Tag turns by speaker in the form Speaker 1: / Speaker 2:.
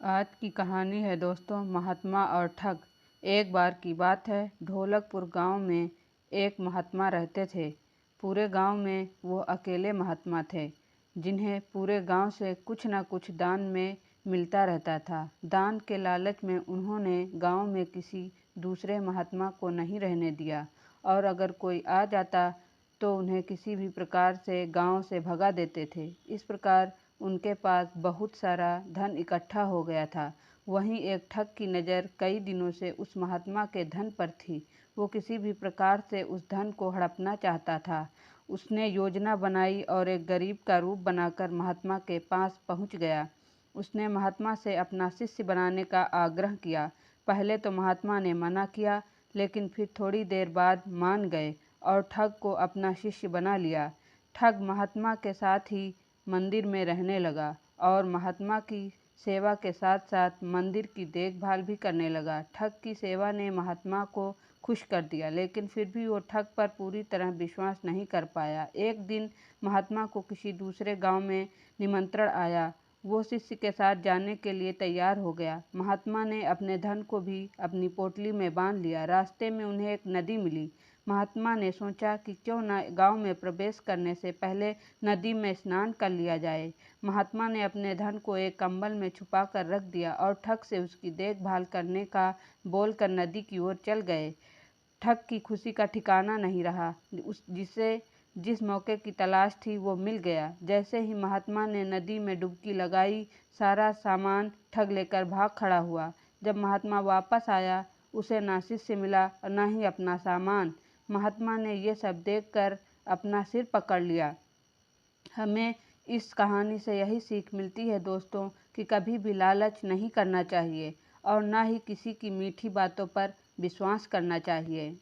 Speaker 1: आज की कहानी है दोस्तों, महात्मा और ठग। एक बार की बात है, ढोलकपुर गांव में एक महात्मा रहते थे। पूरे गांव में वो अकेले महात्मा थे जिन्हें पूरे गांव से कुछ न कुछ दान में मिलता रहता था। दान के लालच में उन्होंने गांव में किसी दूसरे महात्मा को नहीं रहने दिया और अगर कोई आ जाता तो उन्हें किसी भी प्रकार से गांव से भगा देते थे। इस प्रकार उनके पास बहुत सारा धन इकट्ठा हो गया था। वहीं एक ठग की नज़र कई दिनों से उस महात्मा के धन पर थी। वो किसी भी प्रकार से उस धन को हड़पना चाहता था। उसने योजना बनाई और एक गरीब का रूप बनाकर महात्मा के पास पहुंच गया। उसने महात्मा से अपना शिष्य बनाने का आग्रह किया। पहले तो महात्मा ने मना किया, लेकिन फिर थोड़ी देर बाद मान गए और ठग को अपना शिष्य बना लिया। ठग महात्मा के साथ ही मंदिर में रहने लगा और महात्मा की सेवा के साथ साथ मंदिर की देखभाल भी करने लगा। ठग की सेवा ने महात्मा को खुश कर दिया, लेकिन फिर भी वो ठग पर पूरी तरह विश्वास नहीं कर पाया। एक दिन महात्मा को किसी दूसरे गांव में निमंत्रण आया। वो शिष्य के साथ जाने के लिए तैयार हो गया। महात्मा ने अपने धन को भी अपनी पोटली में बांध लिया। रास्ते में उन्हें एक नदी मिली। महात्मा ने सोचा कि क्यों न गांव में प्रवेश करने से पहले नदी में स्नान कर लिया जाए। महात्मा ने अपने धन को एक कंबल में छुपा कर रख दिया और ठग से उसकी देखभाल करने का बोलकर नदी की ओर चल गए। ठग की खुशी का ठिकाना नहीं रहा। जिसे जिस मौके की तलाश थी वो मिल गया। जैसे ही महात्मा ने नदी में डुबकी लगाई, सारा सामान ठग लेकर भाग खड़ा हुआ। जब महात्मा वापस आया, उसे ना शिष्य मिला और ना ही अपना सामान। महात्मा ने ये सब देखकर अपना सिर पकड़ लिया। हमें इस कहानी से यही सीख मिलती है दोस्तों कि कभी भी लालच नहीं करना चाहिए और ना ही किसी की मीठी बातों पर विश्वास करना चाहिए।